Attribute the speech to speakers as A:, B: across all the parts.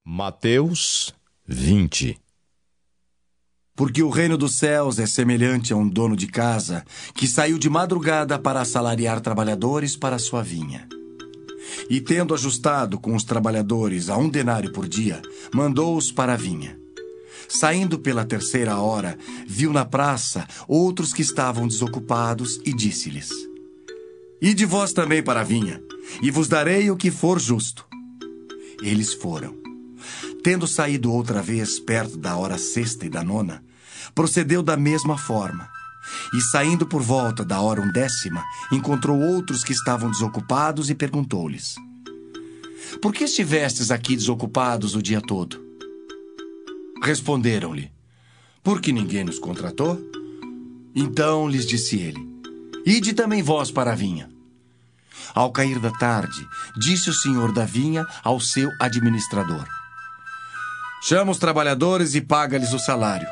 A: Mateus 20.
B: Porque o reino dos céus é semelhante a um dono de casa que saiu de madrugada para assalariar trabalhadores para a sua vinha. E tendo ajustado com os trabalhadores a 1 denário por dia, mandou-os para a vinha. Saindo pela 3ª hora, viu na praça outros que estavam desocupados e disse-lhes: Ide vós também para a vinha, e vos darei o que for justo. Eles foram. Tendo saído outra vez perto da hora 6ª e da 9ª, procedeu da mesma forma. E saindo por volta da hora 11ª, encontrou outros que estavam desocupados e perguntou-lhes: Por que estivestes aqui desocupados o dia todo? Responderam-lhe: Porque ninguém nos contratou. Então lhes disse ele: Ide também vós para a vinha. Ao cair da tarde, disse o senhor da vinha ao seu administrador: Chama os trabalhadores e paga-lhes o salário,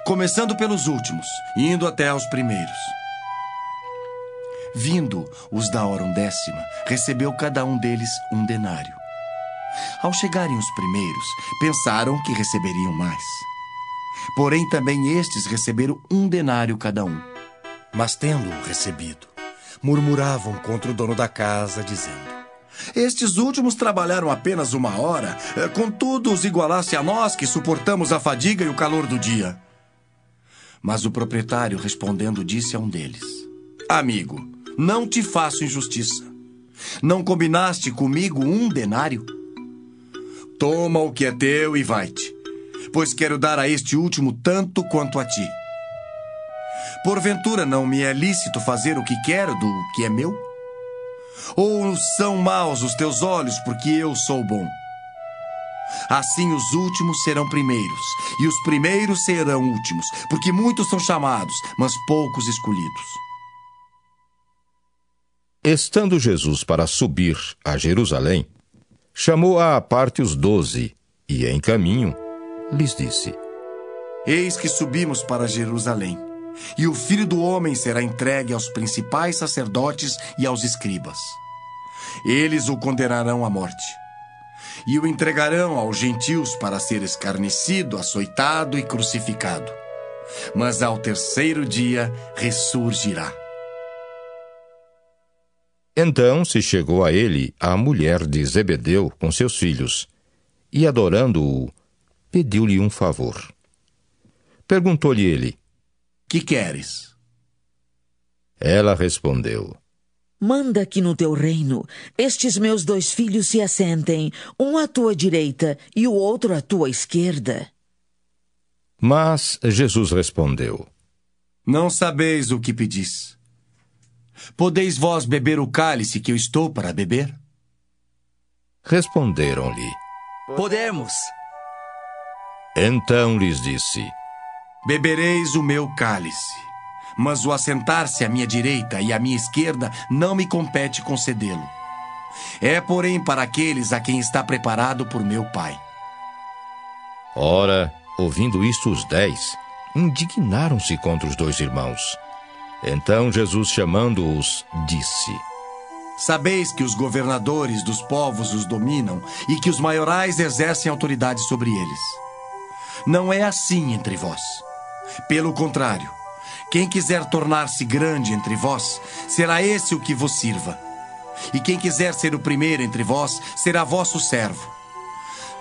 B: começando pelos últimos e indo até aos primeiros. Vindo os da hora 10ª, recebeu cada um deles 1 denário. Ao chegarem os primeiros, pensaram que receberiam mais. Porém, também estes receberam 1 denário cada um. Mas tendo-o recebido, murmuravam contra o dono da casa, dizendo: Estes últimos trabalharam apenas 1 hora, contudo os igualasse a nós que suportamos a fadiga e o calor do dia. Mas o proprietário, respondendo, disse a um deles: Amigo, não te faço injustiça. Não combinaste comigo 1 denário? Toma o que é teu e vai-te, pois quero dar a este último tanto quanto a ti. Porventura não me é lícito fazer o que quero do que é meu? Ou são maus os teus olhos porque eu sou bom? Assim os últimos serão primeiros, e os primeiros serão últimos, porque muitos são chamados, mas poucos escolhidos.
A: Estando Jesus para subir a Jerusalém, chamou à parte os 12, e em caminho lhes disse:
B: Eis que subimos para Jerusalém, e o Filho do Homem será entregue aos principais sacerdotes e aos escribas. Eles o condenarão à morte, e o entregarão aos gentios para ser escarnecido, açoitado e crucificado. Mas ao 3º dia ressurgirá.
A: Então se chegou a ele a mulher de Zebedeu com seus filhos, e adorando-o, pediu-lhe um favor. Perguntou-lhe ele:
B: Que queres?
A: Ela respondeu:
C: Manda que no teu reino estes meus 2 filhos se assentem, um à tua direita e o outro à tua esquerda.
A: Mas Jesus respondeu:
B: Não sabeis o que pedis. Podeis vós beber o cálice que eu estou para beber?
A: Responderam-lhe:
D: Podemos.
A: Então lhes disse:
B: Bebereis o meu cálice, mas o assentar-se à minha direita e à minha esquerda não me compete concedê-lo. É, porém, para aqueles a quem está preparado por meu Pai.
A: Ora, ouvindo isto, os 10 indignaram-se contra os 2 irmãos. Então Jesus, chamando-os, disse:
B: Sabeis que os governadores dos povos os dominam e que os maiorais exercem autoridade sobre eles. Não é assim entre vós. Pelo contrário, quem quiser tornar-se grande entre vós, será esse o que vos sirva. E quem quiser ser o primeiro entre vós, será vosso servo.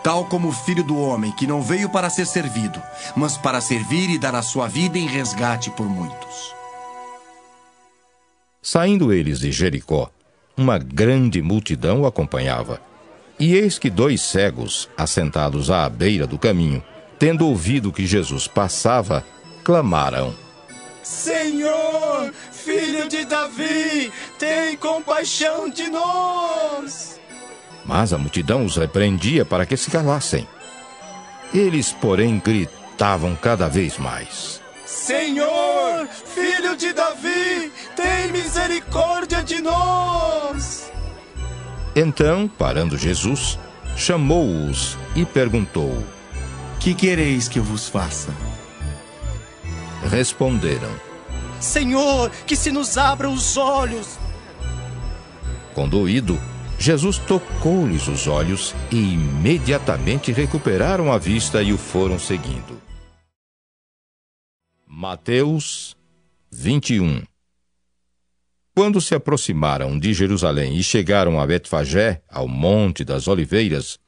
B: Tal como o Filho do Homem, que não veio para ser servido, mas para servir e dar a sua vida em resgate por muitos.
A: Saindo eles de Jericó, uma grande multidão o acompanhava. E eis que 2 cegos, assentados à beira do caminho, tendo ouvido que Jesus passava, clamaram:
D: Senhor, Filho de Davi, tem compaixão de nós.
A: Mas a multidão os repreendia para que se calassem. Eles, porém, gritavam cada vez mais:
D: Senhor, Filho de Davi, tem misericórdia de nós.
A: Então, parando Jesus, chamou-os e perguntou:
B: Que quereis que eu vos faça?
A: Responderam:
D: Senhor, que se nos abram os olhos.
A: Condoído, Jesus tocou-lhes os olhos e imediatamente recuperaram a vista e o foram seguindo. Mateus 21. Quando se aproximaram de Jerusalém e chegaram a Betfagé, ao Monte das Oliveiras,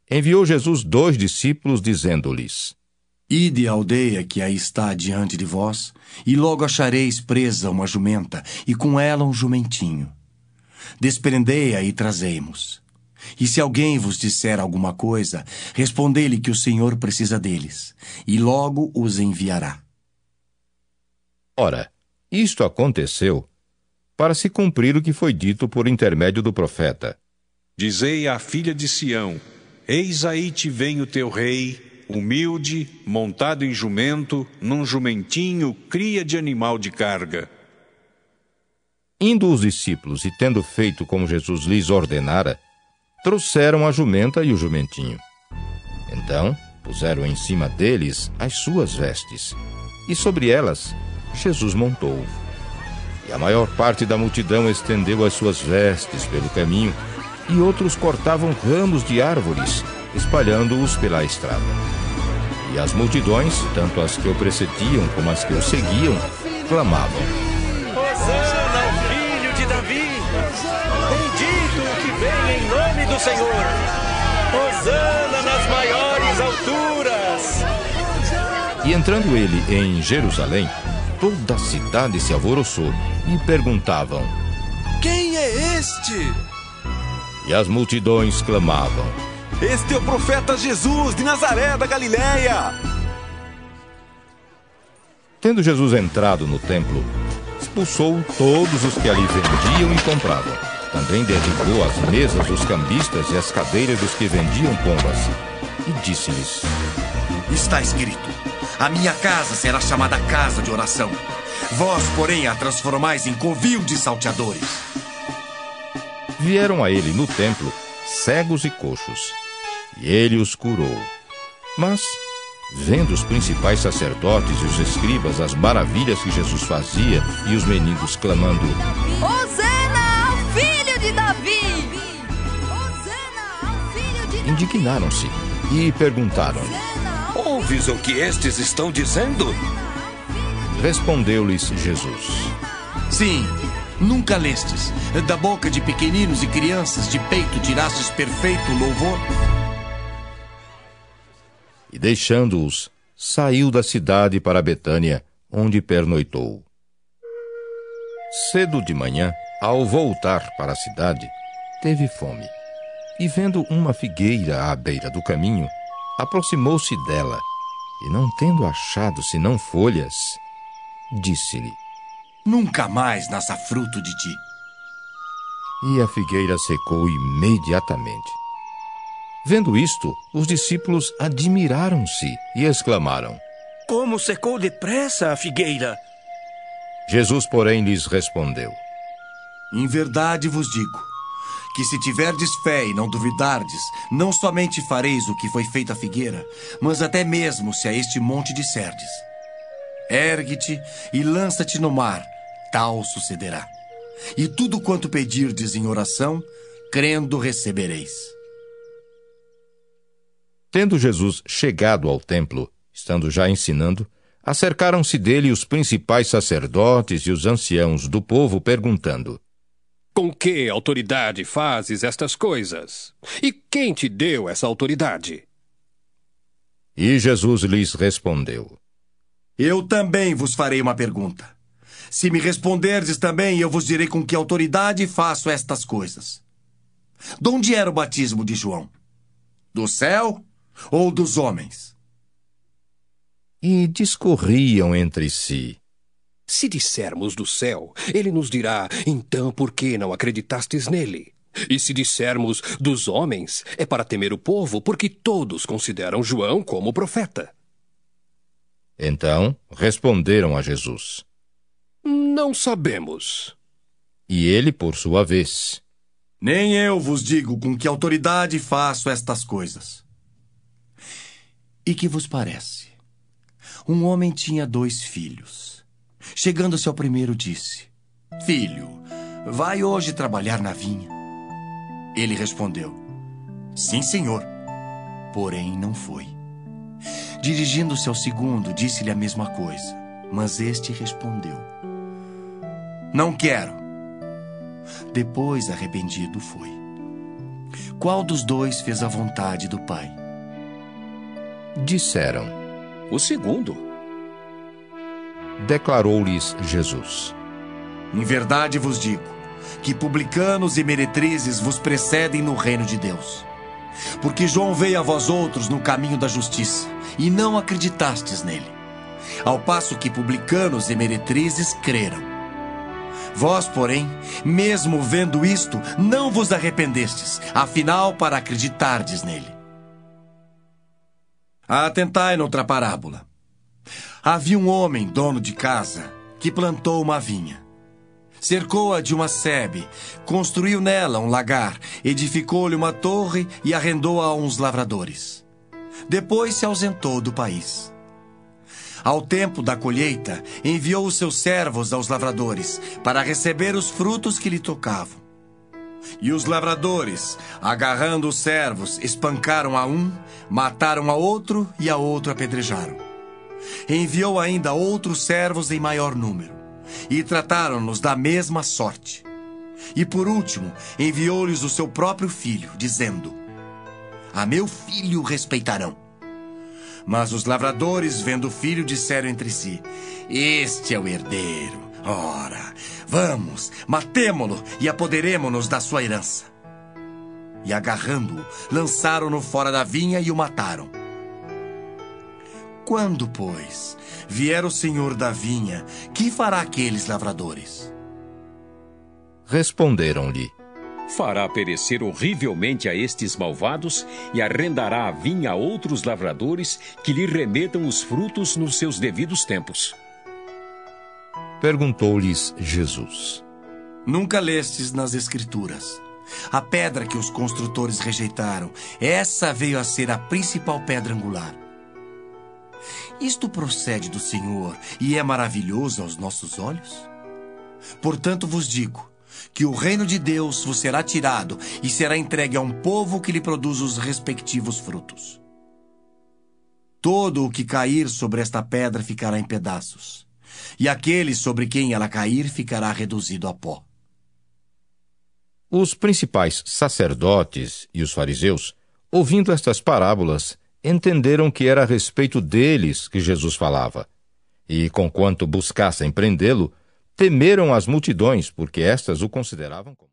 A: enviou Jesus 2 discípulos, dizendo-lhes:
B: Ide à aldeia que aí está diante de vós, e logo achareis presa uma jumenta, e com ela um jumentinho. Desprendei-a e trazei-mos. E se alguém vos disser alguma coisa, respondei-lhe que o Senhor precisa deles, e logo os enviará.
A: Ora, isto aconteceu para se cumprir o que foi dito por intermédio do profeta.
E: Dizei à filha de Sião: Eis aí te vem o teu rei, humilde, montado em jumento, num jumentinho, cria de animal de carga.
A: Indo os discípulos e tendo feito como Jesus lhes ordenara, trouxeram a jumenta e o jumentinho. Então puseram em cima deles as suas vestes, e sobre elas Jesus montou. E a maior parte da multidão estendeu as suas vestes pelo caminho, e outros cortavam ramos de árvores, espalhando-os pela estrada. E as multidões, tanto as que o precediam como as que o seguiam, clamavam:
F: Hosana ao filho de Davi! Bendito o que vem em nome do Senhor! Hosana nas maiores alturas!
A: E entrando ele em Jerusalém, toda a cidade se alvoroçou e perguntavam:
D: Quem é este?
A: E as multidões clamavam:
G: Este é o profeta Jesus de Nazaré da Galileia.
A: Tendo Jesus entrado no templo, expulsou todos os que ali vendiam e compravam. Também derribou as mesas dos cambistas e as cadeiras dos que vendiam pombas. E disse-lhes:
B: Está escrito: a minha casa será chamada casa de oração. Vós, porém, a transformais em covil de salteadores.
A: Vieram a ele no templo cegos e coxos, e ele os curou. Mas, vendo os principais sacerdotes e os escribas as maravilhas que Jesus fazia, e os mendigos clamando:
H: Hosana ao filho de Davi! Hosana ao filho de Davi!
A: Indignaram-se e perguntaram-lhe:
F: Ouves o que estes estão dizendo?
A: Respondeu-lhes Jesus:
B: Sim, nunca lestes: da boca de pequeninos e crianças de peito tirastes perfeito louvor?
A: E deixando-os, saiu da cidade para Betânia, onde pernoitou. Cedo de manhã, ao voltar para a cidade, teve fome. E vendo uma figueira à beira do caminho, aproximou-se dela, e não tendo achado senão folhas, disse-lhe:
B: Nunca mais nasça fruto de ti.
A: E a figueira secou imediatamente. Vendo isto, os discípulos admiraram-se e exclamaram:
F: Como secou depressa a figueira!
A: Jesus, porém, lhes respondeu:
B: Em verdade vos digo, que se tiverdes fé e não duvidardes, não somente fareis o que foi feito à figueira, mas até mesmo se a este monte disserdes: Ergue-te e lança-te no mar, tal sucederá. E tudo quanto pedirdes em oração, crendo recebereis.
A: Tendo Jesus chegado ao templo, estando já ensinando, acercaram-se dele os principais sacerdotes e os anciãos do povo, perguntando:
I: Com que autoridade fazes estas coisas? E quem te deu essa autoridade?
A: E Jesus lhes respondeu:
B: Eu também vos farei uma pergunta. Se me responderdes também, eu vos direi com que autoridade faço estas coisas. De onde era o batismo de João? Do céu ou dos homens?
A: E discorriam entre si:
I: Se dissermos do céu, ele nos dirá: então por que não acreditastes nele? E se dissermos dos homens, é para temer o povo, porque todos consideram João como profeta.
A: Então responderam a Jesus:
I: Não sabemos.
A: E ele, por sua vez:
B: Nem eu vos digo com que autoridade faço estas coisas. E que vos parece? Um homem tinha 2 filhos. Chegando-se ao primeiro, disse: Filho, vai hoje trabalhar na vinha. Ele respondeu: sim, senhor. Porém, não foi. Dirigindo-se ao segundo, disse-lhe a mesma coisa, mas este respondeu: não quero. Depois, arrependido, foi. Qual dos dois fez a vontade do pai?
A: Disseram:
J: o segundo.
A: Declarou-lhes Jesus:
B: em verdade vos digo, que publicanos e meretrizes vos precedem no reino de Deus. Porque João veio a vós outros no caminho da justiça, e não acreditastes nele, ao passo que publicanos e meretrizes creram. Vós, porém, mesmo vendo isto, não vos arrependestes, afinal, para acreditardes nele. Atentai noutra parábola. Havia um homem, dono de casa, que plantou uma vinha. Cercou-a de uma sebe, construiu nela um lagar, edificou-lhe uma torre e arrendou-a a uns lavradores. Depois se ausentou do país. Ao tempo da colheita, enviou os seus servos aos lavradores para receber os frutos que lhe tocavam. E os lavradores, agarrando os servos, espancaram a um, mataram a outro e a outro apedrejaram. Enviou ainda outros servos em maior número, e trataram-nos da mesma sorte. E por último, enviou-lhes o seu próprio filho, dizendo: a meu filho respeitarão. Mas os lavradores, vendo o filho, disseram entre si: este é o herdeiro. Ora, vamos, matemo-lo e apoderemo-nos da sua herança. E agarrando-o, lançaram-no fora da vinha e o mataram. Quando, pois, vier o senhor da vinha, que fará aqueles lavradores?
A: Responderam-lhe:
J: fará perecer horrivelmente a estes malvados e arrendará a vinha a outros lavradores que lhe remetam os frutos nos seus devidos tempos.
A: Perguntou-lhes Jesus:
B: nunca lestes nas Escrituras: a pedra que os construtores rejeitaram, essa veio a ser a principal pedra angular. Isto procede do Senhor e é maravilhoso aos nossos olhos? Portanto vos digo que o reino de Deus vos será tirado e será entregue a um povo que lhe produz os respectivos frutos. Todo o que cair sobre esta pedra ficará em pedaços, e aquele sobre quem ela cair ficará reduzido a pó.
A: Os principais sacerdotes e os fariseus, ouvindo estas parábolas, entenderam que era a respeito deles que Jesus falava, e, conquanto buscassem prendê-lo, temeram as multidões, porque estas o consideravam como